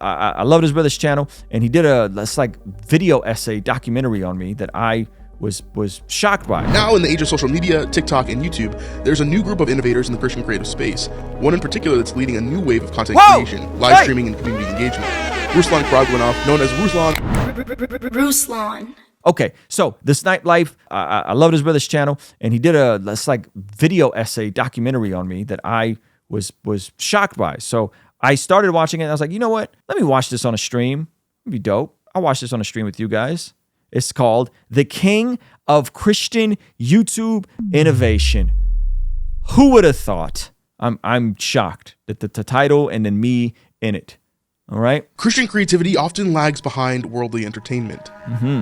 I loved his brother's channel, and he did this like video essay documentary on me that I was shocked by. Now, in the age of social media, TikTok, and YouTube, there's a new group of innovators in the Christian creative space. One in particular that's leading a new wave of content creation, live streaming, and community engagement. Ruslan KD, known as Ruslan. Okay, so this nightlife, I loved his brother's channel, and he did this like video essay documentary on me that I was shocked by. So I started watching it, and I was like, you know what? Let me watch this on a stream. It'd be dope. I'll watch this on a stream with you guys. It's called The King of Christian YouTube Innovation. Who would have thought? I'm shocked that the title and then me in it. All right. Christian creativity often lags behind worldly entertainment.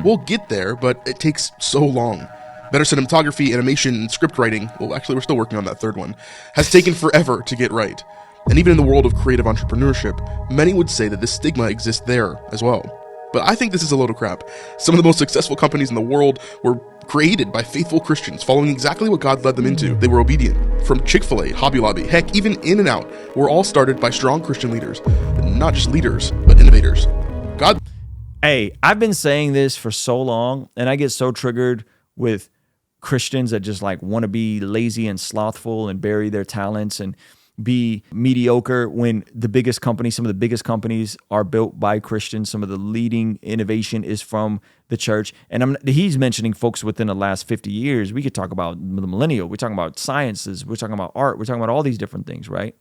We'll get there, but it takes so long. Better cinematography, animation, and script writing, well, actually, we're still working on that third one, has taken forever to get right. And even in the world of creative entrepreneurship, many would say that this stigma exists there as well. But I think this is a load of crap. Some of the most successful companies in the world were created by faithful Christians following exactly what God led them into. They were obedient. From Chick-fil-A, Hobby Lobby, heck, even In-N-Out, were all started by strong Christian leaders. Not just leaders, but innovators. God. Hey, I've been saying this for so long, and I get so triggered with Christians that just like want to be lazy and slothful and bury their talents and be mediocre when the biggest companies, some of the biggest companies are built by Christians. Some of the leading innovation is from the church. And he's mentioning folks within the last 50 years. We could talk about the millennial. We're talking about sciences. We're talking about art. We're talking about all these different things, right?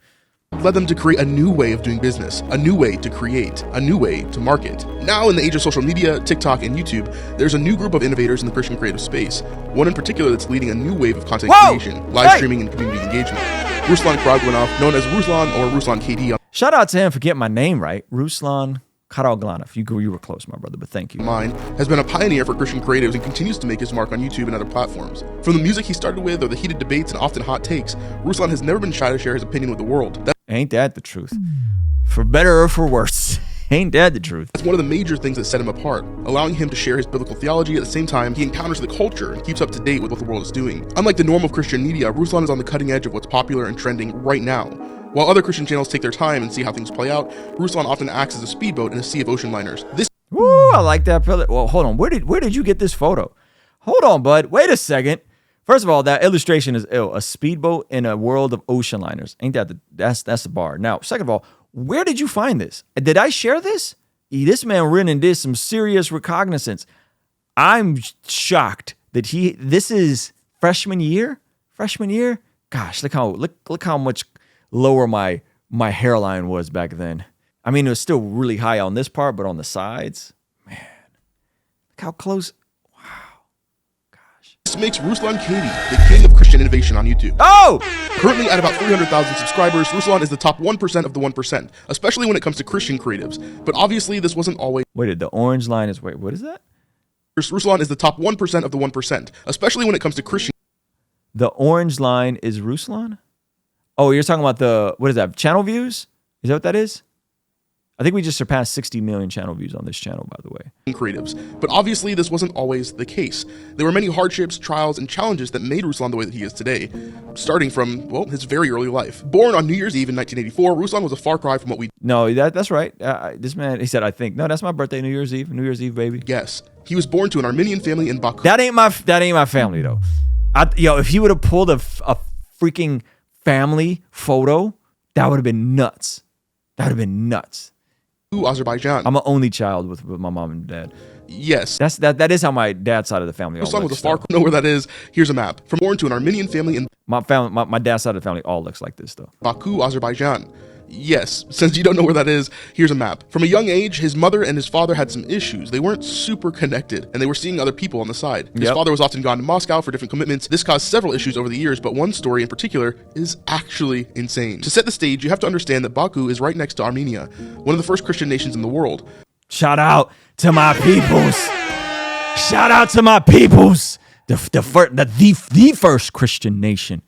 Led them to create a new way of doing business, a new way to create, a new way to market. Now, in the age of social media, TikTok, and YouTube, there's a new group of innovators in the Christian creative space. One in particular that's leading a new wave of content creation, live streaming, and community engagement. Ruslan KD, known as Ruslan or Ruslan KD. Shout out to him for getting my name right, Ruslan KD. You were close, my brother, but thank you. Has been a pioneer for Christian creatives and continues to make his mark on YouTube and other platforms. From the music he started with or the heated debates and often hot takes, Ruslan has never been shy to share his opinion with the world. Ain't that the truth? For better or for worse. Ain't that the truth? That's one of the major things that set him apart, allowing him to share his biblical theology at the same time he encounters the culture and keeps up to date with what the world is doing. Unlike the norm of Christian media, Ruslan is on the cutting edge of what's popular and trending right now. While other Christian channels take their time and see how things play out, Ruslan often acts as a speedboat in a sea of ocean liners. Woo, I like that. Well, hold on. Where did you get this photo? Hold on, bud. Wait a second. First of all, that illustration is ill. A speedboat in a world of ocean liners. Ain't that's the bar. Now, second of all, where did you find this? Did I share this? This man really did some serious recognizance. I'm shocked that this is freshman year. Gosh, look how much lower my hairline was back then. I mean, it was still really high on this part, but on the sides, man, look how close. This makes Ruslan KD the king of Christian innovation on YouTube. Oh! Currently at about 300,000 subscribers, Ruslan is the top 1% of the 1%, especially when it comes to Christian creatives. But obviously, this wasn't always. Wait, the orange line is, wait, what is that? Ruslan is the top 1% of the 1%, especially when it comes to Christian. The orange line is Ruslan? Oh, you're talking about what is that, channel views? Is that what that is? I think we just surpassed 60 million channel views on this channel, by the way. Creatives. But obviously, this wasn't always the case. There were many hardships, trials, and challenges that made Ruslan the way that he is today, starting from, well, his very early life. Born on New Year's Eve in 1984, Ruslan was a far cry from what we... No, that's right. This man, he said, I think. No, that's my birthday, New Year's Eve, baby. Yes. He was born to an Armenian family in Baku. That ain't my family, though. If he would have pulled a freaking family photo, that would have been nuts. Azerbaijan. I'm an only child with my mom and dad. Yes. That is how my dad's side of the family all looks. Was a far know where that is. Here's a map. From born to an Armenian family in my dad's side of the family all looks like this though. Baku, Azerbaijan. Yes, since you don't know where that is, here's a map. From a young age, his mother and his father had some issues. They weren't super connected, and they were seeing other people on the side. His father was often gone to Moscow for different commitments. This caused several issues over the years, but one story in particular is actually insane. To set the stage, you have to understand that Baku is right next to Armenia, one of the first Christian nations in the world. Shout out to my peoples. The first Christian nation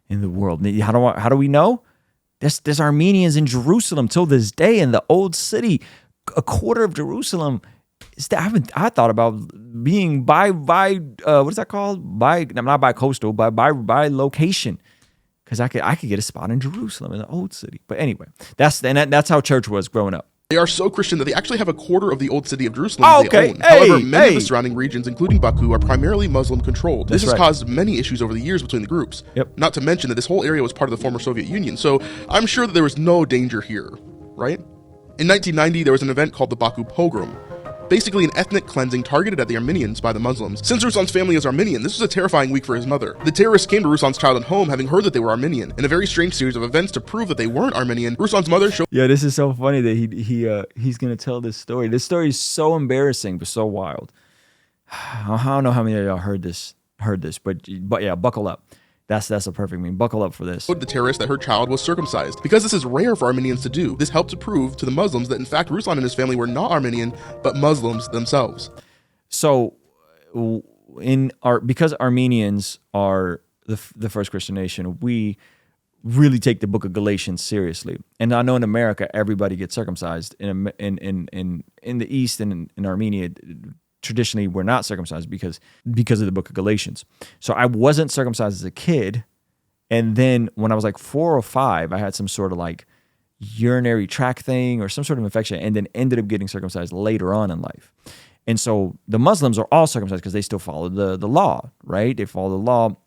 in the world. How do we know? There's Armenians in Jerusalem till this day in the old city. A quarter of Jerusalem is that I thought about being by what is that called? Not by coastal, by location. Because I could get a spot in Jerusalem in the old city. But anyway, that's how church was growing up. They are so Christian that they actually have a quarter of the old city of Jerusalem they own. However, many of the surrounding regions, including Baku, are primarily Muslim-controlled. This has caused many issues over the years between the groups. Not to mention that this whole area was part of the former Soviet Union, so I'm sure that there was no danger here, right? In 1990, there was an event called the Baku Pogrom, basically an ethnic cleansing targeted at the Armenians by the Muslims. Since Ruslan's family is Armenian, this was a terrifying week for his mother. The terrorists came to Ruslan's childhood home having heard that they were Armenian. In a very strange series of events to prove that they weren't Armenian, Ruslan's mother showed— Yeah, this is so funny that he's gonna tell this story. This story is so embarrassing but so wild. I don't know how many of y'all heard this, but yeah, buckle up. That's a perfect meme. Buckle up for this. The terrorist that her child was circumcised. Because this is rare for Armenians to do, this helped to prove to the Muslims that in fact Ruslan and his family were not Armenian, but Muslims themselves. So, because Armenians are the first Christian nation, we really take the Book of Galatians seriously. And I know in America everybody gets circumcised. In the East and in Armenia, traditionally we're not circumcised because of the Book of Galatians. So I wasn't circumcised as a kid, and then when I was like 4 or 5, I had some sort of like urinary tract thing or some sort of infection, and then ended up getting circumcised later on in life. And so the Muslims are all circumcised because they still follow the law, right? They follow the law,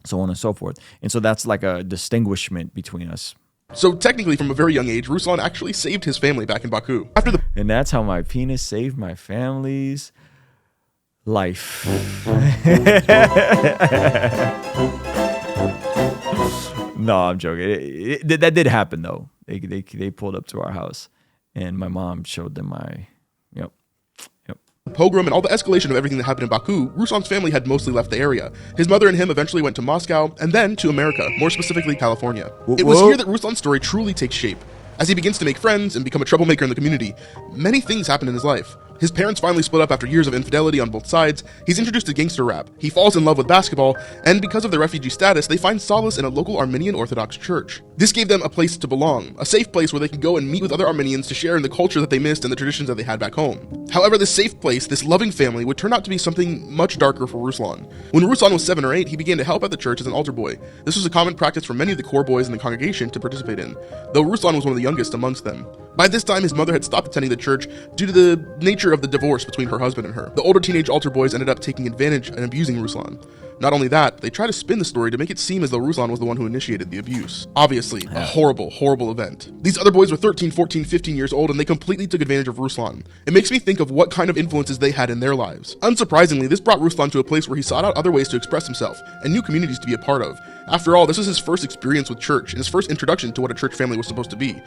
so on and so forth. And so that's like a distinguishment between us. So technically, from a very young age, Ruslan actually saved his family back in Baku. And that's how my penis saved my family's life. No, I'm joking. That did happen though. They pulled up to our house, and my mom showed them my. Pogrom and all the escalation of everything that happened in Baku, Ruslan's family had mostly left the area. His mother and him eventually went to Moscow, and then to America, more specifically California. It was here that Ruslan's story truly takes shape. As he begins to make friends and become a troublemaker in the community, many things happen in his life. His parents finally split up after years of infidelity on both sides. He's introduced to gangster rap. He falls in love with basketball, and because of their refugee status, they find solace in a local Armenian Orthodox church. This gave them a place to belong, a safe place where they can go and meet with other Armenians to share in the culture that they missed and the traditions that they had back home. However, this safe place, this loving family, would turn out to be something much darker for Ruslan. When Ruslan was 7 or 8, he began to help at the church as an altar boy. This was a common practice for many of the core boys in the congregation to participate in, though Ruslan was one of the youngest amongst them. By this time, his mother had stopped attending the church due to the nature of the divorce between her husband and her. The older teenage altar boys ended up taking advantage and abusing Ruslan. Not only that, they tried to spin the story to make it seem as though Ruslan was the one who initiated the abuse. Obviously, a horrible, horrible event. These other boys were 13, 14, 15 years old, and they completely took advantage of Ruslan. It makes me think of what kind of influences they had in their lives. Unsurprisingly, this brought Ruslan to a place where he sought out other ways to express himself and new communities to be a part of. After all, this was his first experience with church and his first introduction to what a church family was supposed to be.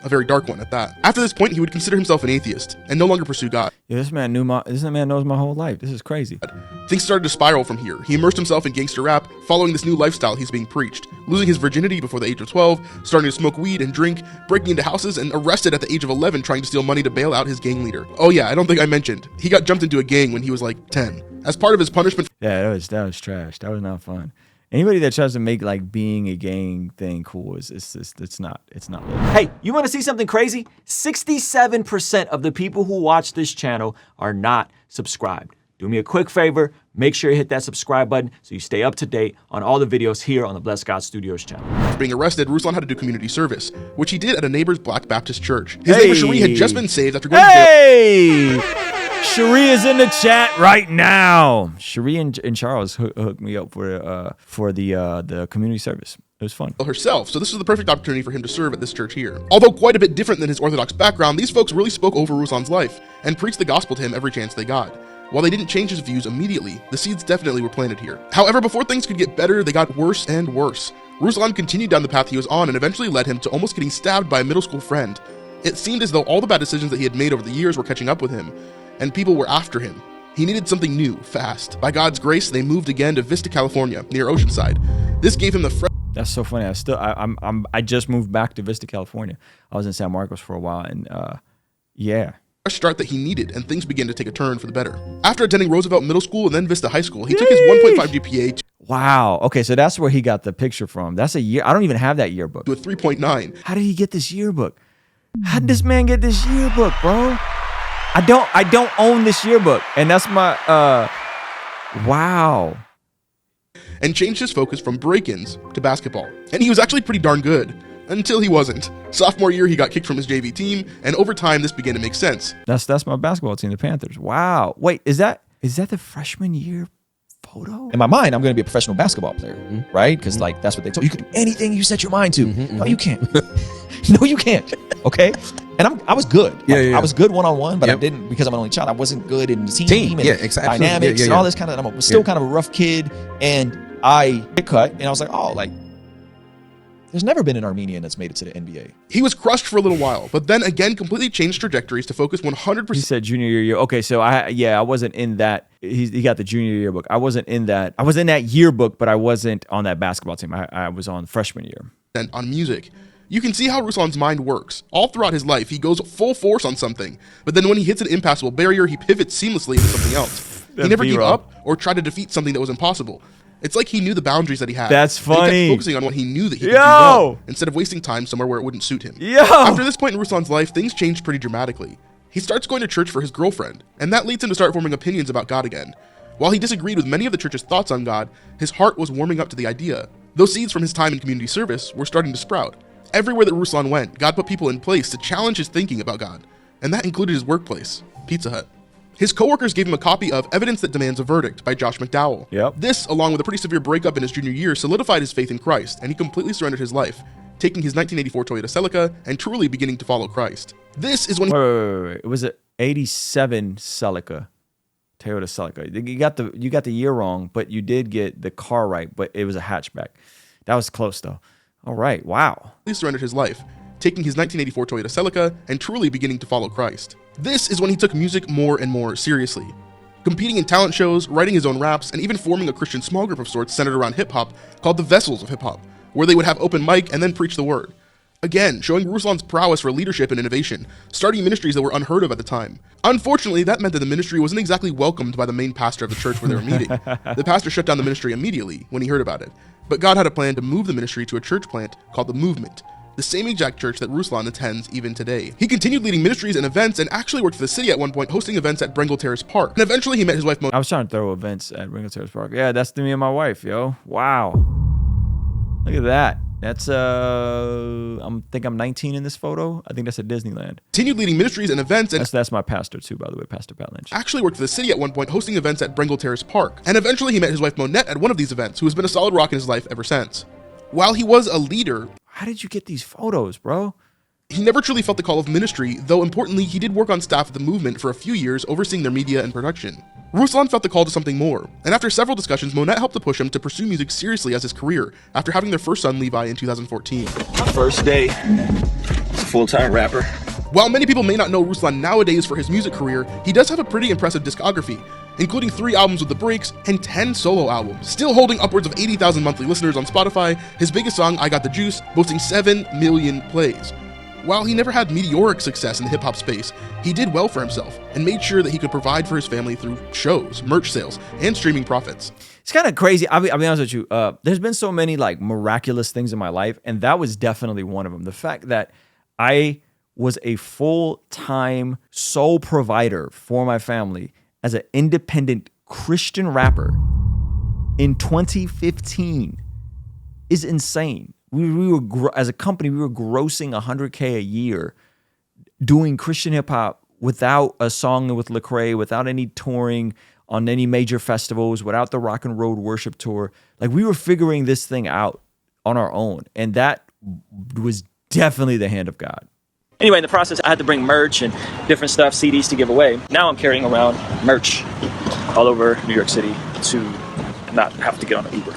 A very dark one at that. After this point, he would consider himself an atheist and no longer pursue God. Yeah, this man knows my whole life. This is crazy. Things started to spiral from here. He immersed himself in gangster rap, following this new lifestyle he's being preached, losing his virginity before the age of 12, starting to smoke weed and drink, breaking into houses, and arrested at the age of 11 trying to steal money to bail out his gang leader. Oh yeah, I don't think I mentioned, he got jumped into a gang when he was like 10. As part of his punishment. Yeah, that was trash. That was not fun. Anybody that tries to make like being a gang thing cool it's not lit. Hey, you want to see something crazy? 67% of the people who watch this channel are not subscribed. Do me a quick favor, make sure you hit that subscribe button so you stay up to date on all the videos here on the Blessed God Studios channel. Being arrested, Ruslan had to do community service, which he did at a neighbor's Black Baptist church. His neighbor Cherie had just been saved after going to jail. Cherie is in the chat right now. Cherie and Charles hooked me up for the community service. It was fun. Herself, so this was the perfect opportunity for him to serve at this church here. Although quite a bit different than his Orthodox background, these folks really spoke over Ruslan's life and preached the gospel to him every chance they got. While they didn't change his views immediately, the seeds definitely were planted here. However, before things could get better, they got worse and worse. Ruslan continued down the path he was on and eventually led him to almost getting stabbed by a middle school friend. It seemed as though all the bad decisions that he had made over the years were catching up with him, and people were after him. He needed something new, fast. By God's grace, they moved again to Vista, California, near Oceanside. This gave him the That's so funny. I just moved back to Vista, California. I was in San Marcos for a while, and yeah. Start that he needed, and things began to take a turn for the better. After attending Roosevelt Middle School and then Vista High School, he took his 1.5 GPA Wow. Okay, so that's where he got the picture from. That's a year. I don't even have that yearbook. to a 3.9. How did he get this yearbook? How did this man get this yearbook, bro? I don't own this yearbook, and that's my wow. And changed his focus from break-ins to basketball. And he was actually pretty darn good. Until he wasn't. Sophomore year, he got kicked from his JV team, and over time, this began to make sense. That's my basketball team, the Panthers. Wow. Wait, is that the freshman year photo? In my mind, I'm going to be a professional basketball player, right? Because like that's what they told you. You can do anything you set your mind to. No, you can't. No, you can't. Okay. And I was good. I was good one-on-one, but I didn't, because I'm an only child. I wasn't good in the team and dynamics and all this kind of. I'm still kind of a rough kid, and I get cut, and I was like, oh, like. There's never been an Armenian that's made it to the NBA. He was crushed for a little while, but then again completely changed trajectories to focus 100%. He said junior year. Okay, so I wasn't in that. He got the junior yearbook. I wasn't in that. I was in that yearbook, but I wasn't on that basketball team. I was on freshman year. And on music. You can see how Ruslan's mind works. All throughout his life, he goes full force on something, but then when he hits an impassable barrier, he pivots seamlessly into something else. He never gave up or tried to defeat something that was impossible. It's like he knew the boundaries that he had. That's funny. He kept focusing on what he knew that he could do well, instead of wasting time somewhere where it wouldn't suit him. After this point in Ruslan's life, things changed pretty dramatically. He starts going to church for his girlfriend, and that leads him to start forming opinions about God again. While he disagreed with many of the church's thoughts on God, his heart was warming up to the idea. Those seeds from his time in community service were starting to sprout. Everywhere that Ruslan went, God put people in place to challenge his thinking about God, and that included his workplace, Pizza Hut. His coworkers gave him a copy of Evidence That Demands a Verdict by Josh McDowell. This, along with a pretty severe breakup in his junior year, solidified his faith in Christ, and he completely surrendered his life, taking his 1984 Toyota Celica and truly beginning to follow Christ. This is when Wait. It was an 87 Celica, Toyota Celica. You got the year wrong, but you did get the car right, but it was a hatchback. That was close, though. All right, wow. He surrendered his life, taking his 1984 Toyota Celica and truly beginning to follow Christ. This is when he took music more and more seriously, competing in talent shows, writing his own raps, and even forming a Christian small group of sorts centered around hip-hop called the Vessels of Hip-Hop, where they would have open mic and then preach the word. Again, showing Ruslan's prowess for leadership and innovation, starting ministries that were unheard of at the time. Unfortunately, that meant that the ministry wasn't exactly welcomed by the main pastor of the church where they were meeting. The pastor shut down the ministry immediately when he heard about it, but God had a plan to move the ministry to a church plant called The Movement, the same exact church that Ruslan attends even today. He continued leading ministries and events and actually worked for the city at one point, hosting events at Brengle Terrace Park. And eventually he met his wife I was trying to throw events at Brengle Terrace Park. Yeah, that's me and my wife, yo. Wow. Look at that. That's I think I'm 19 in this photo. I think that's at Disneyland. Continued leading ministries and events, and that's my pastor too, by the way, Pastor Pat Lynch. Actually worked for the city at one point, hosting events at Brengle Terrace Park. And eventually he met his wife Monette at one of these events, who has been a solid rock in his life ever since. While he was a leader, how did you get these photos, bro? He never truly felt the call of ministry, though importantly, he did work on staff at the movement for a few years, overseeing their media and production. Ruslan felt the call to something more, and after several discussions, Monette helped to push him to pursue music seriously as his career, after having their first son, Levi, in 2014. First day as a full-time rapper. While many people may not know Ruslan nowadays for his music career, he does have a pretty impressive discography, including 3 albums with The Breaks and 10 solo albums, still holding upwards of 80,000 monthly listeners on Spotify. His biggest song, I Got the Juice, boasting 7 million plays. While he never had meteoric success in the hip-hop space, he did well for himself and made sure that he could provide for his family through shows, merch sales, and streaming profits. It's kind of crazy. I'll be honest with you. There's been so many like miraculous things in my life, and that was definitely one of them. The fact that I was a full-time sole provider for my family as an independent Christian rapper in 2015 is insane. We were as a company, we were grossing $100K a year doing Christian hip hop without a song with Lecrae, without any touring on any major festivals, without the Rock and Road Worship Tour. Like, we were figuring this thing out on our own, and that was definitely the hand of God. Anyway, in the process, I had to bring merch and different stuff, CDs to give away. Now I'm carrying around merch all over New York City to not have to get on an Uber.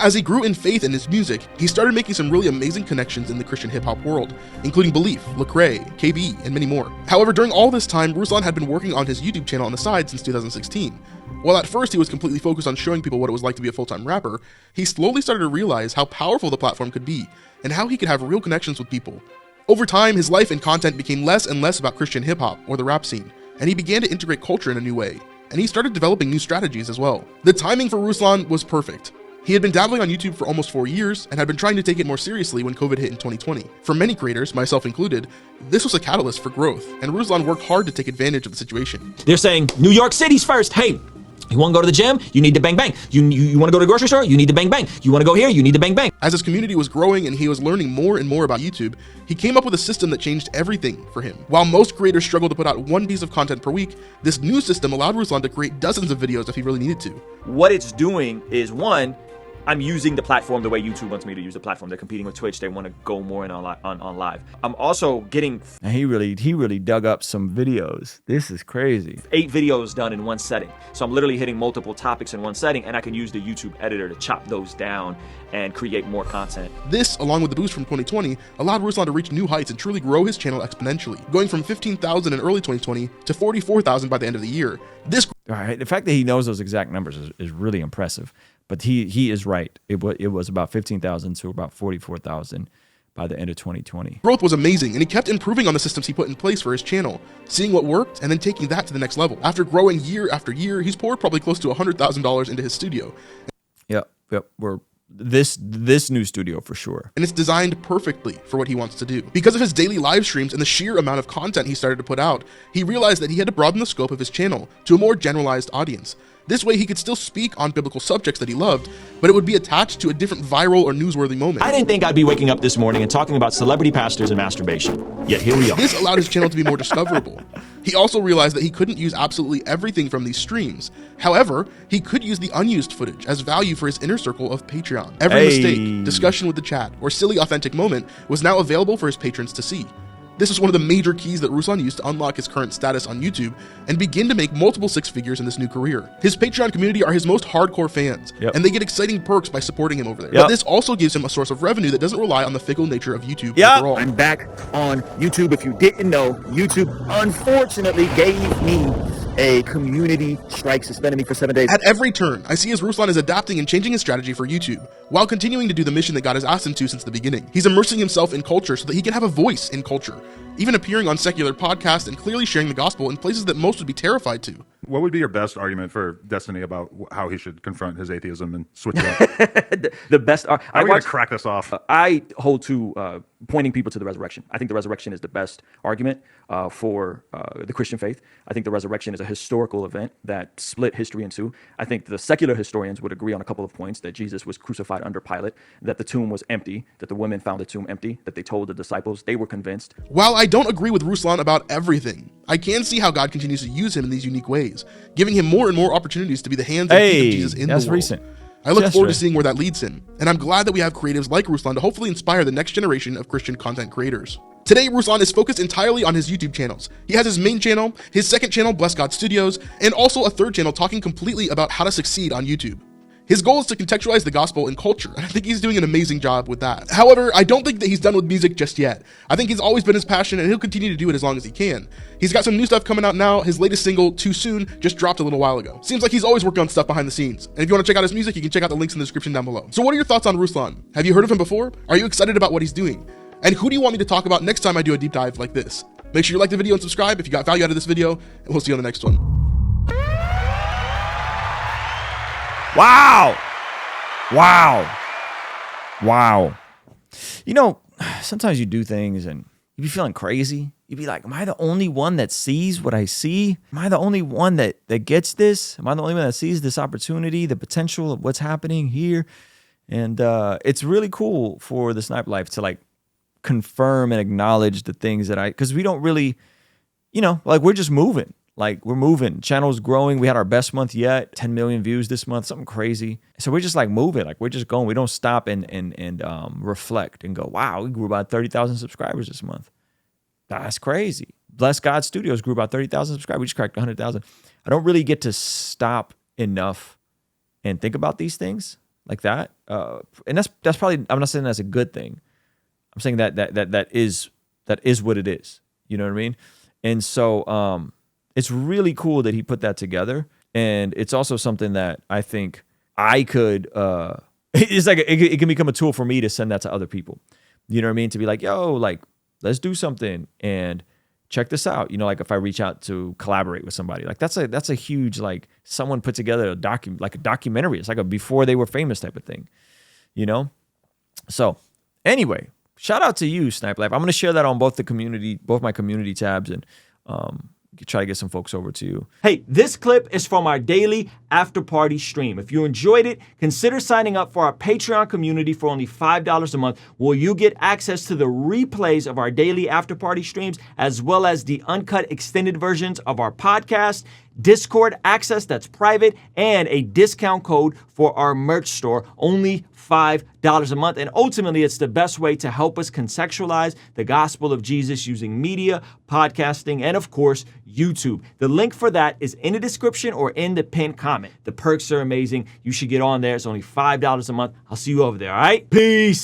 As he grew in faith in his music, he started making some really amazing connections in the Christian hip-hop world, including Belief, Lecrae, KB, and many more. However, during all this time, Ruslan had been working on his YouTube channel on the side since 2016. While at first he was completely focused on showing people what it was like to be a full-time rapper, he slowly started to realize how powerful the platform could be, and how he could have real connections with people. Over time, his life and content became less and less about Christian hip-hop or the rap scene, and he began to integrate culture in a new way, and he started developing new strategies as well. The timing for Ruslan was perfect. He had been dabbling on YouTube for almost 4 years and had been trying to take it more seriously when COVID hit in 2020. For many creators, myself included, this was a catalyst for growth, and Ruslan worked hard to take advantage of the situation. They're saying New York City's first. Hey, You want to go to the gym? You need to bang bang. You want to go to the grocery store? You need to bang bang. You want to go here? You need to bang bang. As his community was growing and he was learning more and more about YouTube, he came up with a system that changed everything for him. While most creators struggle to put out one piece of content per week, this new system allowed Ruslan to create dozens of videos if he really needed to. What it's doing is, one, I'm using the platform the way YouTube wants me to use the platform. They're competing with Twitch. They want to go more in on live. I'm also getting And he really dug up some videos. This is crazy. 8 videos done in one setting. So I'm literally hitting multiple topics in one setting, and I can use the YouTube editor to chop those down and create more content. This, along with the boost from 2020, allowed Ruslan to reach new heights and truly grow his channel exponentially, going from 15,000 in early 2020 to 44,000 by the end of the year. This All right, the fact that he knows those exact numbers is really impressive. But he is right. It was about 15,000 to about 44,000 by the end of 2020. growth was amazing, and he kept improving on the systems he put in place for his channel, seeing what worked and then taking that to the next level. After growing year after year, he's poured probably close to $100,000 into his studio. Yep. We're this new studio for sure. And it's designed perfectly for what he wants to do. Because of his daily live streams and the sheer amount of content he started to put out, he realized that he had to broaden the scope of his channel to a more generalized audience. This way he could still speak on biblical subjects that he loved, but it would be attached to a different viral or newsworthy moment. I didn't think I'd be waking up this morning and talking about celebrity pastors and masturbation. Yet here we are. This allowed his channel to be more discoverable. He also realized that he couldn't use absolutely everything from these streams. However, he could use the unused footage as value for his inner circle of Patreon. Every mistake, discussion with the chat, or silly authentic moment was now available for his patrons to see. This was one of the major keys that Ruslan used to unlock his current status on YouTube and begin to make multiple six figures in this new career. His Patreon community are his most hardcore fans, and they get exciting perks by supporting him over there. But this also gives him a source of revenue that doesn't rely on the fickle nature of YouTube overall. I'm back on YouTube. If you didn't know, YouTube unfortunately gave me a community strike, suspended me for 7 days. At every turn, I see as Ruslan is adapting and changing his strategy for YouTube, while continuing to do the mission that God has asked him to since the beginning. He's immersing himself in culture so that he can have a voice in culture, even appearing on secular podcasts and clearly sharing the gospel in places that most would be terrified to. What would be your best argument for Destiny about how he should confront his atheism and switch it up? The best. How are we going to crack this off? I hold to pointing people to the resurrection. I think the resurrection is the best argument for the Christian faith. I think the resurrection is a historical event that split history in two. I think the secular historians would agree on a couple of points: that Jesus was crucified under Pilate, that the tomb was empty, that the women found the tomb empty, that they told the disciples, they were convinced. While I don't agree with Ruslan about everything, I can see how God continues to use him in these unique ways, giving him more and more opportunities to be the hands and feet of Jesus in the world. Recent. I look forward to seeing where that leads him, and I'm glad that we have creatives like Ruslan to hopefully inspire the next generation of Christian content creators. Today, Ruslan is focused entirely on his YouTube channels. He has his main channel, his second channel, Bless God Studios, and also a third channel talking completely about how to succeed on YouTube. His goal is to contextualize the gospel in culture, and I think he's doing an amazing job with that. However, I don't think that he's done with music just yet. I think he's always been his passion, and he'll continue to do it as long as he can. He's got some new stuff coming out now. His latest single, Too Soon, just dropped a little while ago. Seems like he's always working on stuff behind the scenes. And if you want to check out his music, you can check out the links in the description down below. So what are your thoughts on Ruslan? Have you heard of him before? Are you excited about what he's doing? And who do you want me to talk about next time I do a deep dive like this? Make sure you like the video and subscribe if you got value out of this video, and we'll see you on the next one. Wow. You know, sometimes you do things and you be feeling crazy. You be like, am I the only one that sees what I see? Am I the only one that gets this? Am I the only one that sees this opportunity, the potential of what's happening here? And it's really cool for the Snipe Life to like confirm and acknowledge the things that because we don't really, you know, like we're just moving. Like we're moving, channel's growing. We had our best month yet, 10 million views this month, something crazy. So we're just like moving, like we're just going. We don't stop and reflect and go, wow, we grew about 30,000 subscribers this month. That's crazy. Bless God Studios grew about 30,000 subscribers. We just cracked 100,000. I don't really get to stop enough and think about these things like that. And that's probably, I'm not saying that's a good thing. I'm saying that is what it is. You know what I mean? And so, it's really cool that he put that together. And it's also something that I think I could, it's like, it can become a tool for me to send that to other people. You know what I mean? To be like, yo, like, let's do something and check this out. You know, like if I reach out to collaborate with somebody, like that's a huge, like someone put together a documentary. It's like a before they were famous type of thing, you know? So anyway, shout out to you, Snipe Life. I'm going to share that on both my community tabs and, try to get some folks over to you. Hey, this clip is from our daily after party stream. If you enjoyed it, consider signing up for our Patreon community for only $5 a month, where you get access to the replays of our daily after party streams, as well as the uncut extended versions of our podcast, Discord access that's private, and a discount code for our merch store, only $5 a month. And ultimately, it's the best way to help us contextualize the gospel of Jesus using media, podcasting, and of course, YouTube. The link for that is in the description or in the pinned comment. The perks are amazing. You should get on there. It's only $5 a month. I'll see you over there, all right? Peace.